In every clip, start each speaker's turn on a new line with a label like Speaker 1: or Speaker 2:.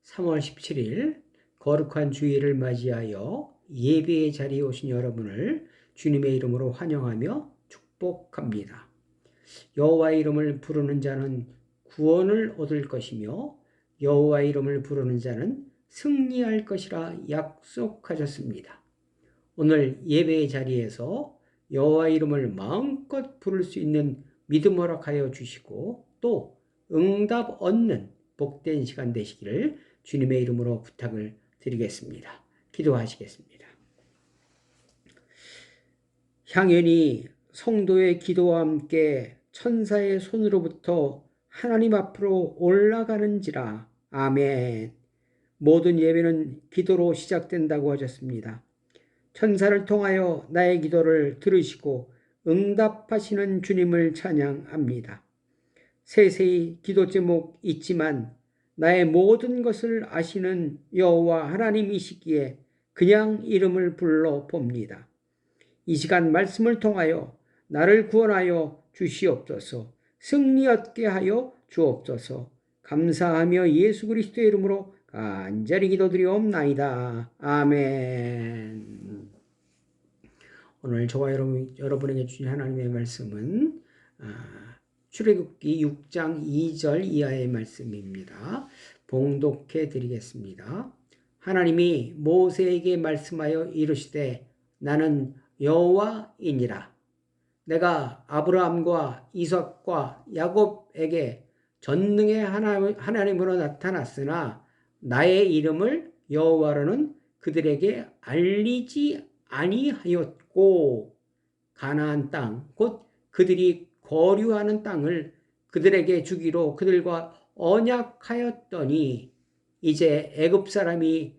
Speaker 1: 3월 17일 거룩한 주일을 맞이하여 예배의 자리에 오신 여러분을 주님의 이름으로 환영하며 축복합니다. 여호와의 이름을 부르는 자는 구원을 얻을 것이며 여호와의 이름을 부르는 자는 승리할 것이라 약속하셨습니다. 오늘 예배의 자리에서 여호와의 이름을 마음껏 부를 수 있는 믿음 허락하여 주시고 또 응답 얻는 복된 시간 되시기를 주님의 이름으로 부탁을 드리겠습니다. 기도하시겠습니다. 향연히 성도의 기도와 함께 천사의 손으로부터 하나님 앞으로 올라가는지라. 아멘. 모든 예배는 기도로 시작된다고 하셨습니다. 천사를 통하여 나의 기도를 들으시고 응답하시는 주님을 찬양합니다. 세세히 기도 제목 있지만 나의 모든 것을 아시는 여호와 하나님이시기에 그냥 이름을 불러 봅니다. 이 시간 말씀을 통하여 나를 구원하여 주시옵소서. 승리 얻게 하여 주옵소서. 감사하며 예수 그리스도의 이름으로 간절히 기도드리옵나이다. 아멘. 오늘 저와 여러분에게 주신 하나님의 말씀은 출애굽기 6장 2절 이하의 말씀입니다. 봉독해 드리겠습니다. 하나님이 모세에게 말씀하여 이르시되 나는 여호와이니라. 내가 아브라함과 이삭과 야곱에게 전능의 하나님으로 나타났으나 나의 이름을 여호와로는 그들에게 알리지 아니하였고 가나안 땅 곧 그들이 거류하는 땅을 그들에게 주기로 그들과 언약하였더니 이제 애굽 사람이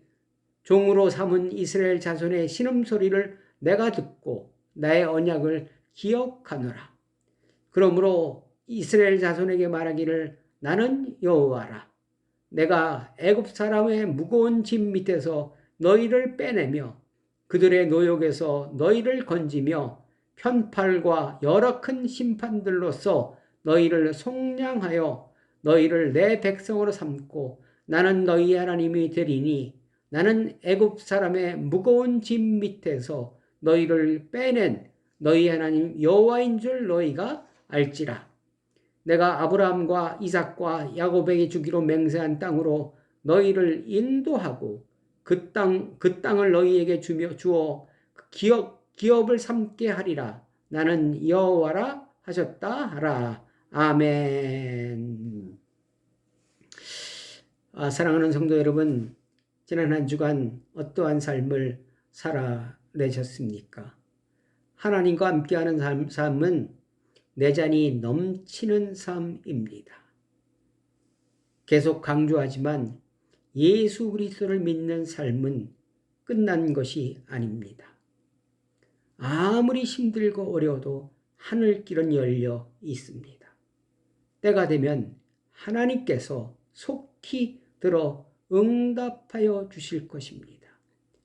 Speaker 1: 종으로 삼은 이스라엘 자손의 신음소리를 내가 듣고 나의 언약을 기억하노라. 그러므로 이스라엘 자손에게 말하기를 나는 여호와라. 내가 애굽 사람의 무거운 짐 밑에서 너희를 빼내며 그들의 노역에서 너희를 건지며 편팔과 여러 큰 심판들로서 너희를 속량하여 너희를 내 백성으로 삼고 나는 너희 하나님이 되리니 나는 애굽 사람의 무거운 짐 밑에서 너희를 빼낸 너희 하나님 여호와인 줄 너희가 알지라. 내가 아브라함과 이삭과 야곱에게 주기로 맹세한 땅으로 너희를 인도하고 그 땅을 너희에게 주어 기업을 삼게 하리라. 나는 여호와라 하셨다 하라. 아멘. 사랑하는 성도 여러분, 지난 한 주간 어떠한 삶을 살아내셨습니까? 하나님과 함께하는 삶은 내 잔이 넘치는 삶입니다. 계속 강조하지만 예수 그리스도를 믿는 삶은 끝난 것이 아닙니다. 아무리 힘들고 어려워도 하늘길은 열려 있습니다. 때가 되면 하나님께서 속히 들어 응답하여 주실 것입니다.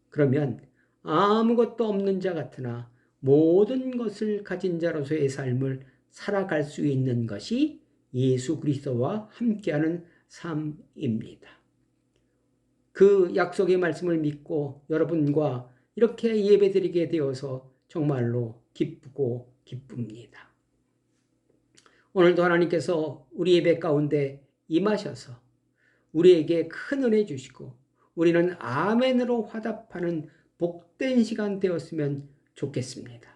Speaker 1: 그러면 아무것도 없는 자 같으나 모든 것을 가진 자로서의 삶을 살아갈 수 있는 것이 예수 그리스도와 함께하는 삶입니다. 그 약속의 말씀을 믿고 여러분과 이렇게 예배드리게 되어서 정말로 기쁘고 기쁩니다. 오늘도 하나님께서 우리 예배 가운데 임하셔서 우리에게 큰 은혜 주시고 우리는 아멘으로 화답하는 복된 시간 되었으면 좋겠습니다.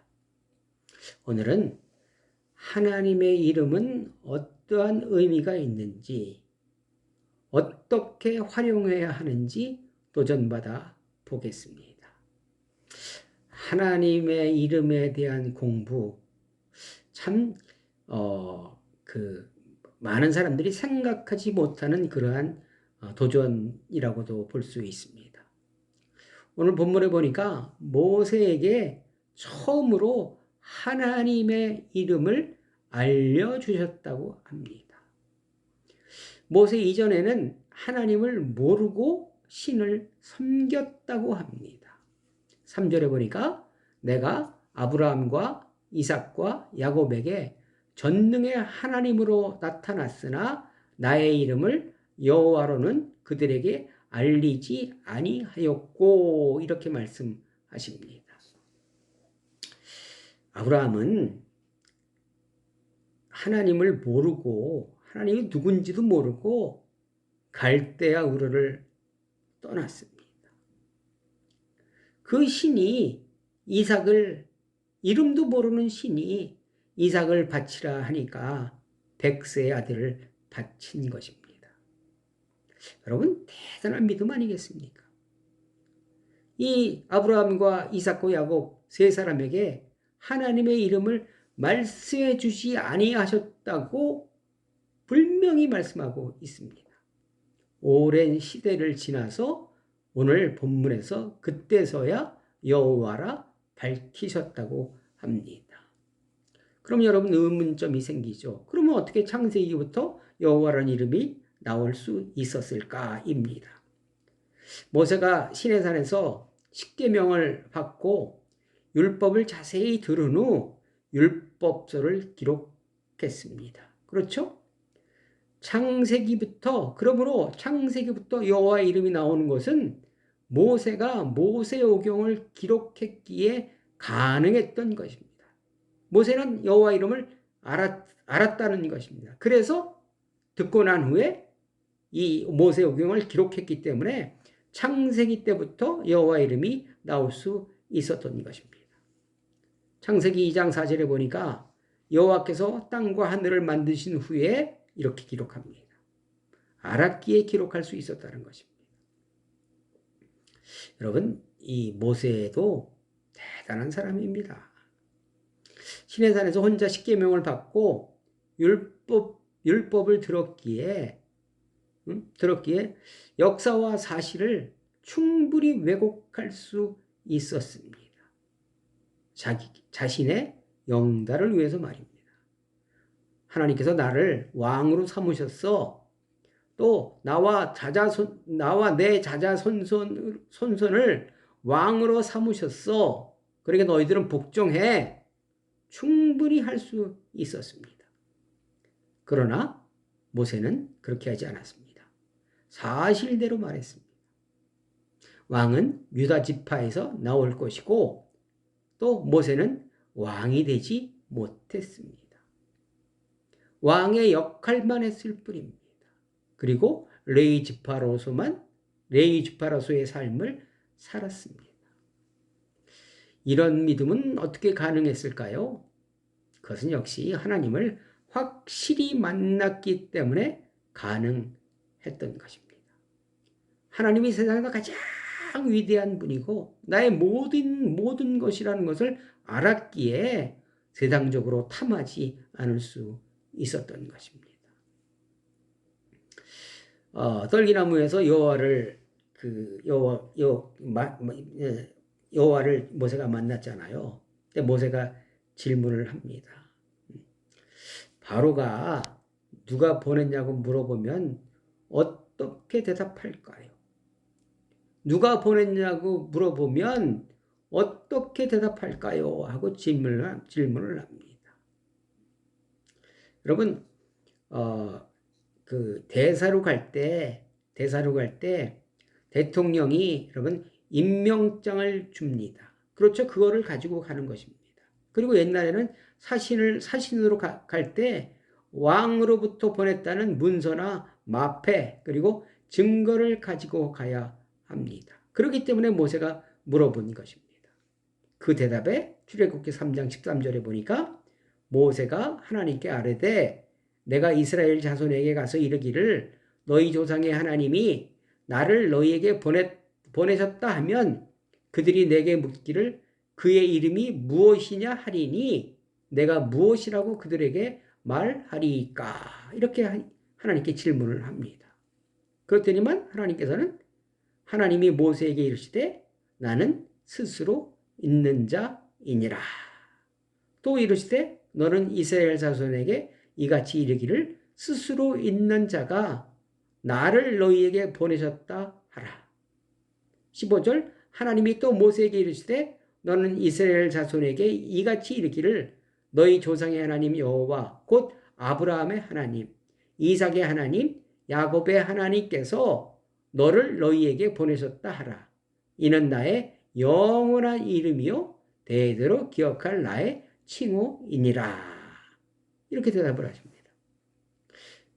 Speaker 1: 오늘은 하나님의 이름은 어떠한 의미가 있는지 어떻게 활용해야 하는지 도전받아 보겠습니다. 하나님의 이름에 대한 공부 참 많은 사람들이 생각하지 못하는 그러한 도전이라고도 볼 수 있습니다. 오늘 본문에 보니까 모세에게 처음으로 하나님의 이름을 알려주셨다고 합니다. 모세 이전에는 하나님을 모르고 신을 섬겼다고 합니다. 3절에 보니까 내가 아브라함과 이삭과 야곱에게 전능의 하나님으로 나타났으나 나의 이름을 여호와로는 그들에게 알리지 아니하였고 이렇게 말씀하십니다. 아브라함은 하나님을 모르고 하나님이 누군지도 모르고 갈대아 우르를 떠났습니다. 그 신이 이삭을 이름도 모르는 신이 이삭을 바치라 하니까 백세의 아들을 바친 것입니다. 여러분 대단한 믿음 아니겠습니까? 이 아브라함과 이삭과 야곱 세 사람에게 하나님의 이름을 말씀해 주시 아니하셨다고 분명히 말씀하고 있습니다. 오랜 시대를 지나서 오늘 본문에서 그때서야 여호와라 밝히셨다고 합니다. 그럼 여러분 의문점이 생기죠. 그러면 어떻게 창세기부터 여호와라는 이름이 나올 수 있었을까입니다. 모세가 시내산에서 십계명을 받고 율법을 자세히 들은 후 율법서를 기록했습니다. 그렇죠? 그러므로 창세기부터 여호와 이름이 나오는 것은 모세가 모세오경을 기록했기에 가능했던 것입니다. 모세는 여호와 이름을 알았다는 것입니다. 그래서 듣고 난 후에 이 모세오경을 기록했기 때문에 창세기 때부터 여호와 이름이 나올 수 있었던 것입니다. 창세기 2장 4절에 보니까 여호와께서 땅과 하늘을 만드신 후에 이렇게 기록합니다. 알았기에 기록할 수 있었다는 것입니다. 여러분, 이 모세도 대단한 사람입니다. 시내산에서 혼자 십계명을 받고 율법을 들었기에 역사와 사실을 충분히 왜곡할 수 있었습니다. 자신의 영달을 위해서 말입니다. 하나님께서 나를 왕으로 삼으셨어. 또 나와 내 자자손손을 왕으로 삼으셨어. 그러니까 너희들은 복종해. 충분히 할 수 있었습니다. 그러나 모세는 그렇게 하지 않았습니다. 사실대로 말했습니다. 왕은 유다 지파에서 나올 것이고 또 모세는 왕이 되지 못했습니다. 왕의 역할만 했을 뿐입니다. 그리고 레위 지파로서의 삶을 살았습니다. 이런 믿음은 어떻게 가능했을까요? 그것은 역시 하나님을 확실히 만났기 때문에 가능했던 것입니다. 하나님이 세상에서 가장 위대한 분이고 나의 모든 것이라는 것을 알았기에 세상적으로 탐하지 않을 수 있었던 것입니다. 떨기나무에서 여호와를 모세가 만났잖아요. 근데 모세가 질문을 합니다. 바로가 누가 보냈냐고 물어보면 어떻게 대답할까요? 누가 보냈냐고 물어보면 어떻게 대답할까요? 하고 질문을 합니다. 여러분, 대사로 갈 때 대통령이 여러분 임명장을 줍니다. 그렇죠? 그거를 가지고 가는 것입니다. 그리고 옛날에는 사신으로 갈 때 왕으로부터 보냈다는 문서나 마패 그리고 증거를 가지고 가야 합니다. 그렇기 때문에 모세가 물어본 것입니다. 그 대답에 출애굽기 3장 13절에 보니까 모세가 하나님께 아뢰되 내가 이스라엘 자손에게 가서 이르기를 너희 조상의 하나님이 나를 너희에게 보내셨다 하면 그들이 내게 묻기를 그의 이름이 무엇이냐 하리니 내가 무엇이라고 그들에게 말하리까? 이렇게 하나님께 질문을 합니다. 그렇더니만 하나님께서는 하나님이 모세에게 이르시되 나는 스스로 있는 자이니라. 또 이르시되 너는 이스라엘 자손에게 이같이 이르기를 스스로 있는 자가 나를 너희에게 보내셨다 하라. 15절 하나님이 또 모세에게 이르시되 너는 이스라엘 자손에게 이같이 이르기를 너희 조상의 하나님 여호와 곧 아브라함의 하나님, 이삭의 하나님, 야곱의 하나님께서 너를 너희에게 보내셨다 하라. 이는 나의 영원한 이름이요 대대로 기억할 나의 칭호이니라. 이렇게 대답을 하십니다.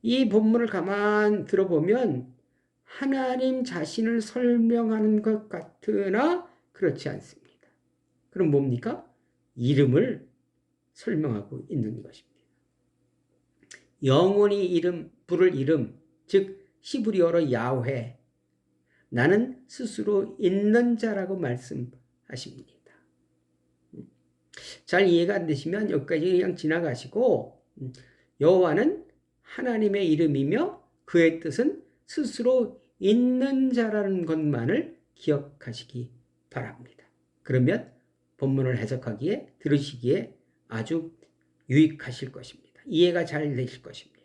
Speaker 1: 이 본문을 가만 들어보면 하나님 자신을 설명하는 것 같으나 그렇지 않습니다. 그럼 뭡니까? 이름을 설명하고 있는 것입니다. 영원히 부를 이름, 즉 히브리어로 야훼, 나는 스스로 있는 자라고 말씀하십니다. 잘 이해가 안 되시면 여기까지 그냥 지나가시고, 여호와는 하나님의 이름이며 그의 뜻은 스스로 있는 자라는 것만을 기억하시기 바랍니다. 그러면 본문을 해석하기에, 들으시기에 아주 유익하실 것입니다. 이해가 잘 되실 것입니다.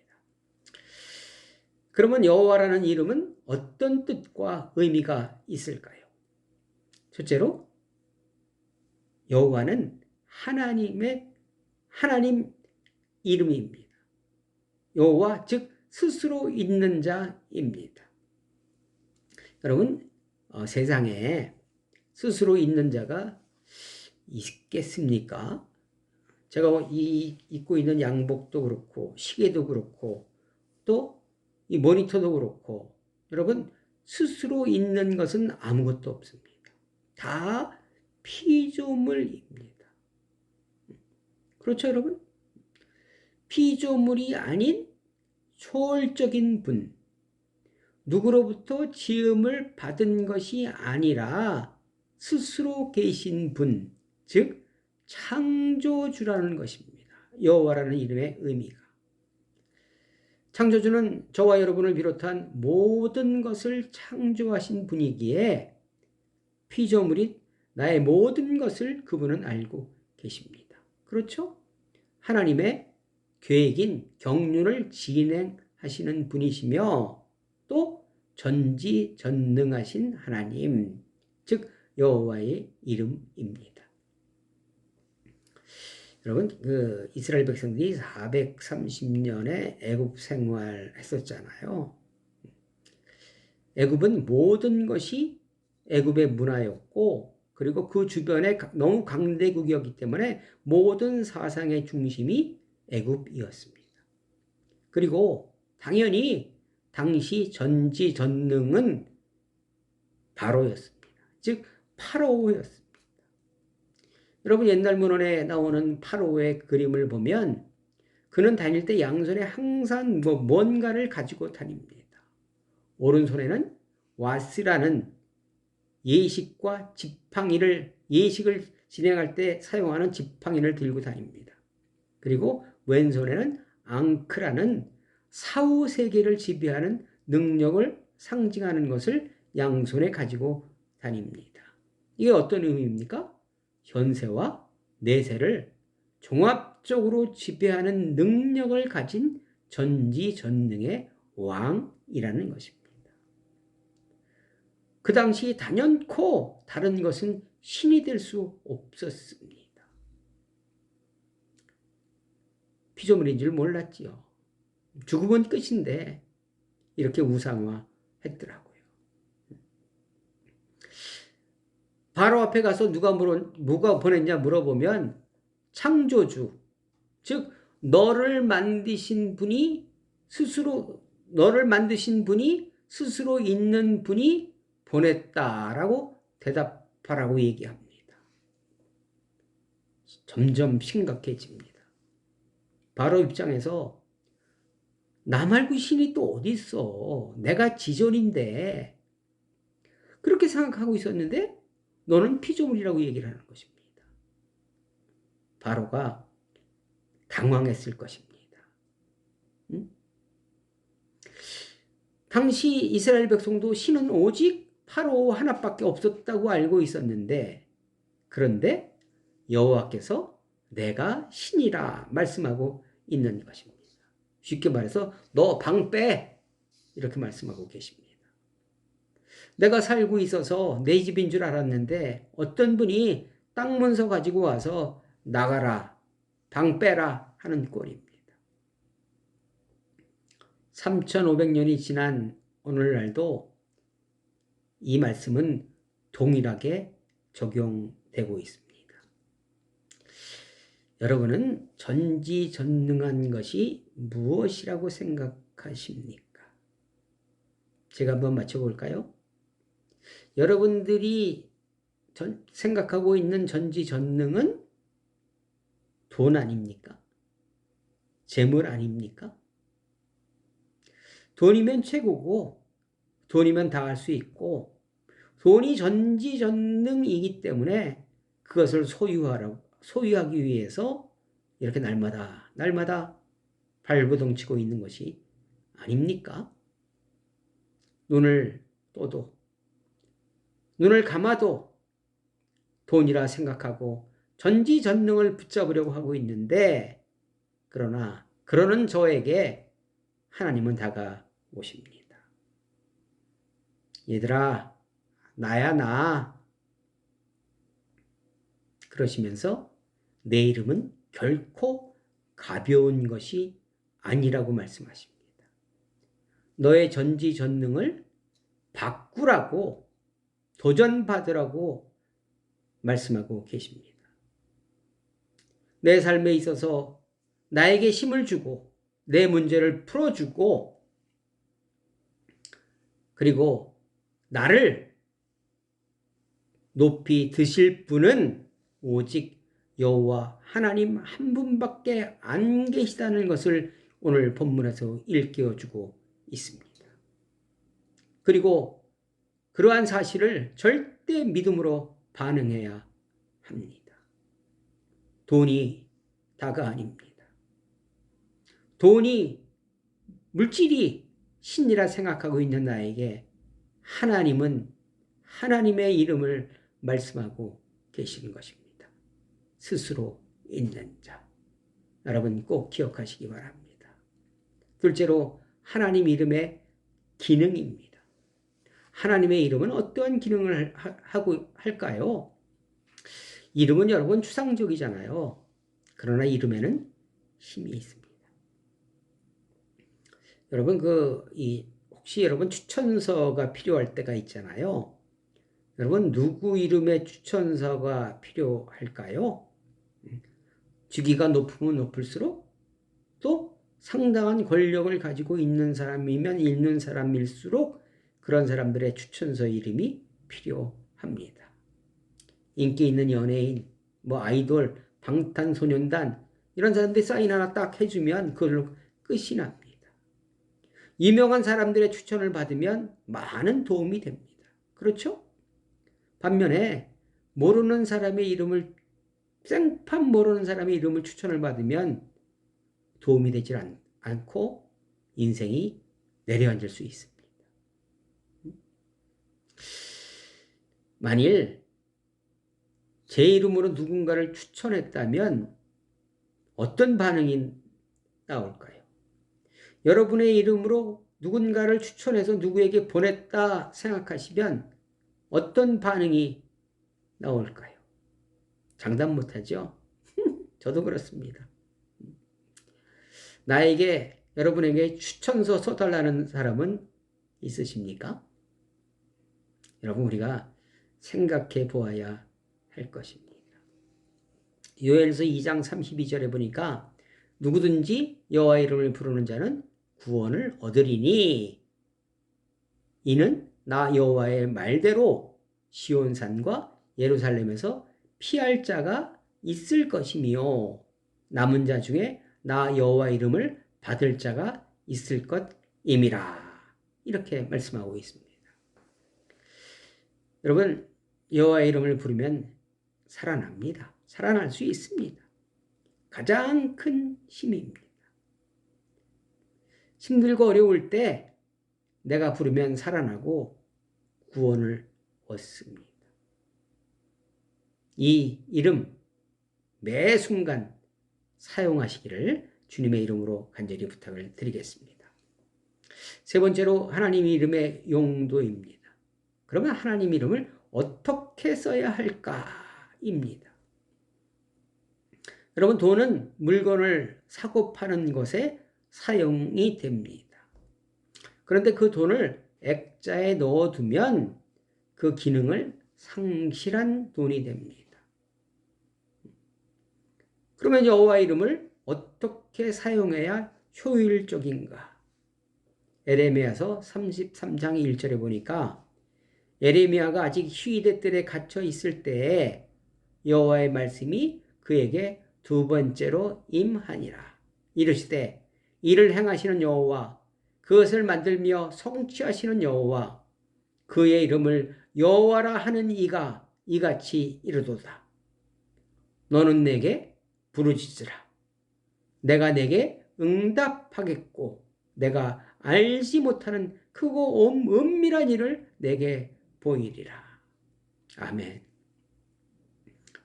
Speaker 1: 그러면 여호와라는 이름은 어떤 뜻과 의미가 있을까요? 첫째로 여호와는 하나님 이름입니다. 여호와 즉 스스로 있는 자입니다. 여러분 세상에 스스로 있는 자가 있겠습니까? 제가 입고 있는 양복도 그렇고 시계도 그렇고 또 이 모니터도 그렇고 여러분 스스로 있는 것은 아무것도 없습니다. 다 피조물입니다. 그렇죠 여러분? 피조물이 아닌 초월적인 분, 누구로부터 지음을 받은 것이 아니라 스스로 계신 분, 즉 창조주라는 것입니다. 여호와라는 이름의 의미가. 창조주는 저와 여러분을 비롯한 모든 것을 창조하신 분이기에 피조물인 나의 모든 것을 그분은 알고 계십니다. 그렇죠? 하나님의 계획인 경륜을 진행하시는 분이시며 또 전지전능하신 하나님, 즉 여호와의 이름입니다. 여러분 이스라엘 백성들이 430년의 애굽 생활했었잖아요. 애굽은 모든 것이 애굽의 문화였고 그리고 그 주변에 너무 강대국이었기 때문에 모든 사상의 중심이 애굽이었습니다. 그리고 당연히 당시 전지전능은 바로였습니다. 즉 파라오였습니다. 여러분 옛날 문헌에 나오는 파라오의 그림을 보면 그는 다닐 때 양손에 항상 뭔가를 가지고 다닙니다. 오른손에는 와스라는 예식과 지팡이를 예식을 진행할 때 사용하는 지팡이를 들고 다닙니다. 그리고 왼손에는 앙크라는 사후 세계를 지배하는 능력을 상징하는 것을 양손에 가지고 다닙니다. 이게 어떤 의미입니까? 현세와 내세를 종합적으로 지배하는 능력을 가진 전지전능의 왕이라는 것입니다. 그 당시 단연코 다른 것은 신이 될 수 없었습니다. 피조물인 줄 몰랐지요. 죽으면 끝인데 이렇게 우상화했더라고요. 바로 앞에 가서 누가 보냈냐 물어보면 창조주, 즉 너를 만드신 분이 스스로 있는 분이 보냈다라고 대답하라고 얘기합니다. 점점 심각해집니다. 바로 입장에서 나 말고 신이 또 어디 있어? 내가 지존인데 그렇게 생각하고 있었는데 너는 피조물이라고 얘기를 하는 것입니다. 바로가 당황했을 것입니다. 당시 이스라엘 백성도 신은 오직 파라오 하나밖에 없었다고 알고 있었는데 그런데 여호와께서 내가 신이라 말씀하고 있는 것입니다. 쉽게 말해서 너 방 빼! 이렇게 말씀하고 계십니다. 내가 살고 있어서 내 집인 줄 알았는데 어떤 분이 땅 문서 가지고 와서 나가라, 방 빼라 하는 꼴입니다. 3,500년이 지난 오늘날도 이 말씀은 동일하게 적용되고 있습니다. 여러분은 전지전능한 것이 무엇이라고 생각하십니까? 제가 한번 맞춰볼까요? 여러분들이 생각하고 있는 전지전능은 돈 아닙니까? 재물 아닙니까? 돈이면 최고고, 돈이면 다 할 수 있고, 돈이 전지전능이기 때문에 그것을 소유하기 위해서 이렇게 날마다 발버둥치고 있는 것이 아닙니까? 눈을 떠도, 눈을 감아도 돈이라 생각하고 전지전능을 붙잡으려고 하고 있는데, 그러나 그러는 저에게 하나님은 다가오십니다. 얘들아, 나야 나. 그러시면서 내 이름은 결코 가벼운 것이 아니라고 말씀하십니다. 너의 전지전능을 바꾸라고, 도전받으라고 말씀하고 계십니다. 내 삶에 있어서 나에게 힘을 주고 내 문제를 풀어주고 그리고 나를 높이 드실 분은 오직 여호와 하나님 한 분밖에 안 계시다는 것을 오늘 본문에서 일깨워주고 있습니다. 그리고 그러한 사실을 절대 믿음으로 반응해야 합니다. 돈이 다가 아닙니다. 돈이, 물질이 신이라 생각하고 있는 나에게 하나님은 하나님의 이름을 말씀하고 계시는 것입니다. 스스로 있는 자. 여러분 꼭 기억하시기 바랍니다. 둘째로 하나님 이름의 기능입니다. 하나님의 이름은 어떠한 기능을 할까요? 이름은 여러분 추상적이잖아요. 그러나 이름에는 힘이 있습니다. 여러분 혹시 여러분 추천서가 필요할 때가 있잖아요. 여러분 누구 이름의 추천서가 필요할까요? 직위가 높으면 높을수록 또 상당한 권력을 가지고 있는 사람이면 있는 사람일수록 그런 사람들의 추천서 이름이 필요합니다. 인기 있는 연예인, 아이돌, 방탄소년단 이런 사람들이 사인 하나 딱 해주면 그걸로 끝이 납니다. 유명한 사람들의 추천을 받으면 많은 도움이 됩니다. 그렇죠? 반면에 모르는 사람의 이름을 생판 모르는 사람의 이름을 추천을 받으면 도움이 되지 않고 인생이 내려앉을 수 있습니다. 만일 제 이름으로 누군가를 추천했다면 어떤 반응이 나올까요? 여러분의 이름으로 누군가를 추천해서 누구에게 보냈다 생각하시면 어떤 반응이 나올까요? 장담 못하죠? 저도 그렇습니다. 여러분에게 추천서 써달라는 사람은 있으십니까? 여러분 우리가 생각해 보아야 할 것입니다. 요엘서 2장 32절에 보니까 누구든지 여호와 이름을 부르는 자는 구원을 얻으리니 이는 나 여호와의 말대로 시온산과 예루살렘에서 피할 자가 있을 것이며 남은 자 중에 나 여호와 이름을 받을 자가 있을 것임이라. 이렇게 말씀하고 있습니다. 여러분 여호와의 이름을 부르면 살아납니다. 살아날 수 있습니다. 가장 큰 힘입니다. 힘들고 어려울 때 내가 부르면 살아나고 구원을 얻습니다. 이 이름 매 순간 사용하시기를 주님의 이름으로 간절히 부탁을 드리겠습니다. 세 번째로 하나님 이름의 용도입니다. 그러면 하나님 이름을 어떻게 써야 할까입니다. 여러분 돈은 물건을 사고 파는 것에 사용이 됩니다. 그런데 그 돈을 액자에 넣어두면 그 기능을 상실한 돈이 됩니다. 그러면 여호와 이름을 어떻게 사용해야 효율적인가? 에레미야서 33장 1절에 보니까 에레미야가 아직 휴이대 뜰에 갇혀 있을 때에 여호와의 말씀이 그에게 두 번째로 임하니라. 이르시되 이를 행하시는 여호와, 그것을 만들며 성취하시는 여호와, 그의 이름을 여호와라 하는 이가 이같이 이르도다. 너는 내게 부르짖으라. 내가 내게 응답하겠고 내가 알지 못하는 크고 은밀한 일을 내게 보이리라. 아멘.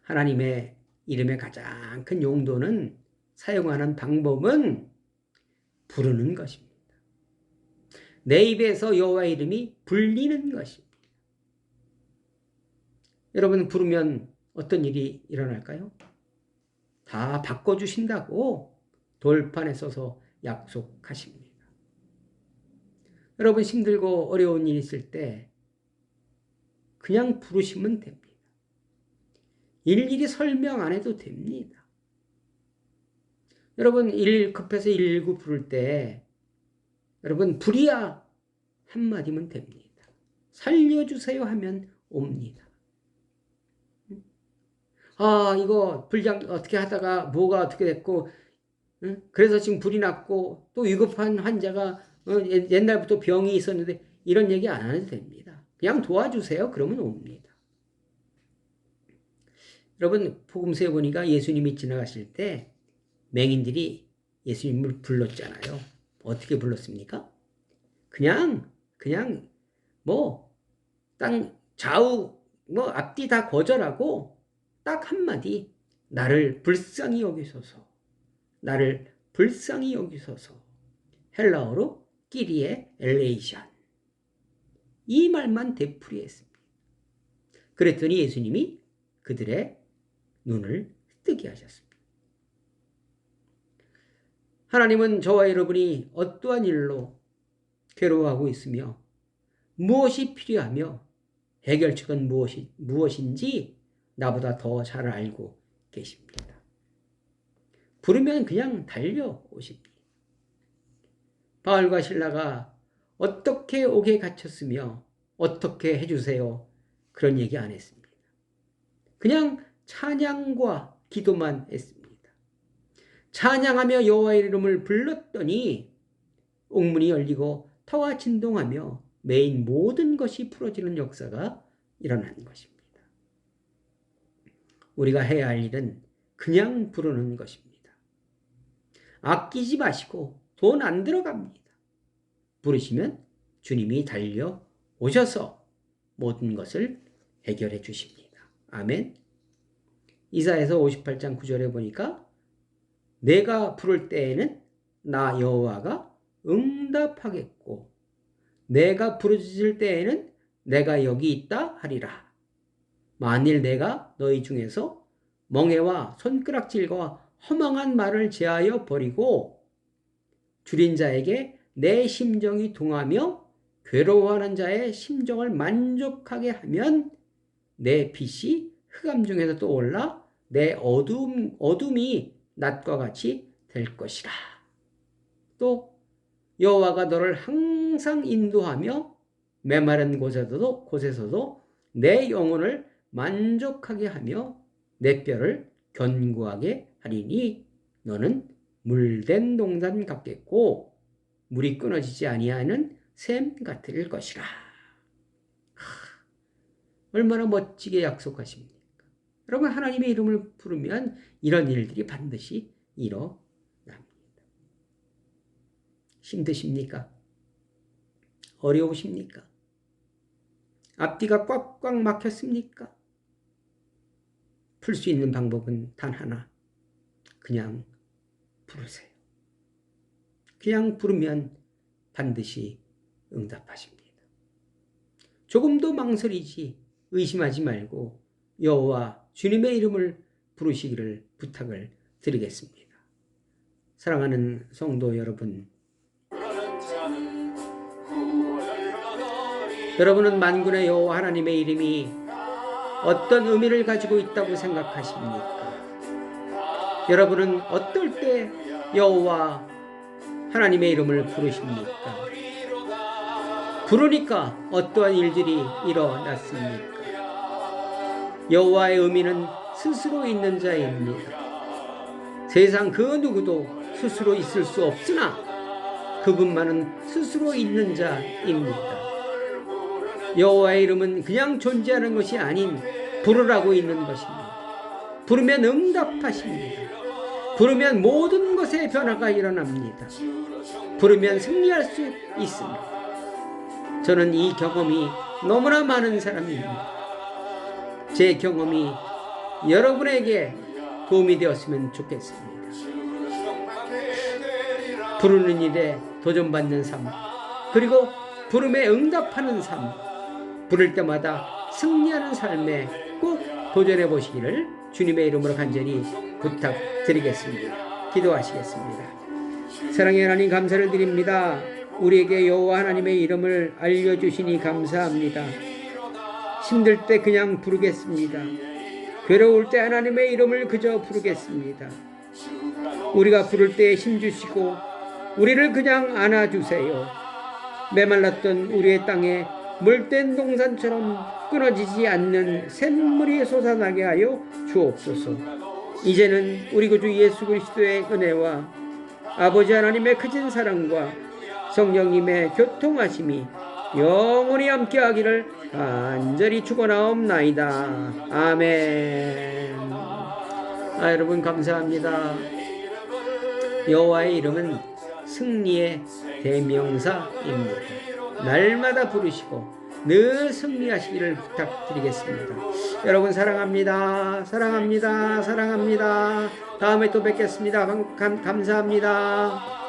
Speaker 1: 하나님의 이름의 가장 큰 용도는, 사용하는 방법은 부르는 것입니다. 내 입에서 여호와 이름이 불리는 것입니다. 여러분, 부르면 어떤 일이 일어날까요? 다 바꿔주신다고 돌판에 써서 약속하십니다. 여러분, 힘들고 어려운 일 있을 때 그냥 부르시면 됩니다. 일일이 설명 안 해도 됩니다. 여러분, 일 급해서 119 부를 때 여러분, 불이야 한마디면 됩니다. 살려주세요 하면 옵니다. 아, 이거 불장 어떻게 하다가 뭐가 어떻게 됐고, 그래서 지금 불이 났고 또 위급한 환자가 옛날부터 병이 있었는데, 이런 얘기 안 해도 됩니다. 그냥 도와주세요. 그러면 옵니다. 여러분, 복음서에 보니까 예수님이 지나가실 때 맹인들이 예수님을 불렀잖아요. 어떻게 불렀습니까? 그냥 땅 좌우 앞뒤 다 거절하고 딱 한마디, 나를 불쌍히 여기소서, 나를 불쌍히 여기소서. 헬라어로 끼리에 엘레이션, 이 말만 되풀이했습니다. 그랬더니 예수님이 그들의 눈을 뜨게 하셨습니다. 하나님은 저와 여러분이 어떠한 일로 괴로워하고 있으며 무엇이 필요하며 해결책은 무엇인지 나보다 더 잘 알고 계십니다. 부르면 그냥 달려오십니다. 바울과 실라가 어떻게 옥에 갇혔으며 어떻게 해주세요, 그런 얘기 안 했습니다. 그냥 찬양과 기도만 했습니다. 찬양하며 여호와의 이름을 불렀더니 옥문이 열리고 터가 진동하며 매인 모든 것이 풀어지는 역사가 일어난 것입니다. 우리가 해야 할 일은 그냥 부르는 것입니다. 아끼지 마시고 돈 안 들어갑니다. 부르시면 주님이 달려오셔서 모든 것을 해결해 주십니다. 아멘. 이사야서 58장 9절에 보니까 내가 부를 때에는 나 여호와가 응답하겠고 내가 부르짖을 때에는 내가 여기 있다 하리라. 만일 내가 너희 중에서 멍에와 손가락질과 허망한 말을 제하여 버리고 줄인 자에게 내 심정이 동하며 괴로워하는 자의 심정을 만족하게 하면 내 빛이 흑암 중에서 떠올라 내 어둠이 낮과 같이 될 것이라. 또 여호와가 너를 항상 인도하며 메마른 곳에서도 내 영혼을 만족하게 하며 내 뼈를 견고하게 하리니 너는 물된 동산 같겠고 물이 끊어지지 아니하는 샘 같을 것이라. 얼마나 멋지게 약속하십니까? 여러분, 하나님의 이름을 부르면 이런 일들이 반드시 일어납니다. 힘드십니까? 어려우십니까? 앞뒤가 꽉꽉 막혔습니까? 풀 수 있는 방법은 단 하나. 그냥 부르세요. 그냥 부르면 반드시 응답하십니다. 조금도 망설이지 의심하지 말고 여호와 주님의 이름을 부르시기를 부탁을 드리겠습니다. 사랑하는 성도 여러분, 여러분은 만군의 여호와 하나님의 이름이 어떤 의미를 가지고 있다고 생각하십니까? 여러분은 어떨 때 여호와 하나님의 이름을 부르십니까? 부르니까 어떠한 일들이 일어났습니까? 여호와의 의미는 스스로 있는 자입니다. 세상 그 누구도 스스로 있을 수 없으나 그분만은 스스로 있는 자입니다. 여호와의 이름은 그냥 존재하는 것이 아닌 부르라고 있는 것입니다. 부르면 응답하십니다. 부르면 모든 것에 변화가 일어납니다. 부르면 승리할 수 있습니다. 저는 이 경험이 너무나 많은 사람입니다. 제 경험이 여러분에게 도움이 되었으면 좋겠습니다. 부르는 일에 도전받는 삶, 그리고 부름에 응답하는 삶, 부를 때마다 승리하는 삶에 꼭 도전해 보시기를 주님의 이름으로 간절히 부탁드리겠습니다. 기도하시겠습니다. 사랑의 하나님, 감사를 드립니다. 우리에게 여호와 하나님의 이름을 알려주시니 감사합니다. 힘들 때 그냥 부르겠습니다. 괴로울 때 하나님의 이름을 그저 부르겠습니다. 우리가 부를 때 힘주시고 우리를 그냥 안아주세요. 메말랐던 우리의 땅에 물된 동산처럼 끊어지지 않는 샘물이 솟아나게 하여 주옵소서. 이제는 우리 구주 예수 그리스도의 은혜와 아버지 하나님의 크신 사랑과 성령님의 교통하심이 영원히 함께하기를 간절히 축원하옵나이다. 아멘. 여러분 감사합니다. 여호와의 이름은 승리의 대명사입니다. 날마다 부르시고 늘 승리하시기를 부탁드리겠습니다. 여러분 사랑합니다. 사랑합니다. 사랑합니다. 다음에 또 뵙겠습니다. 감사합니다.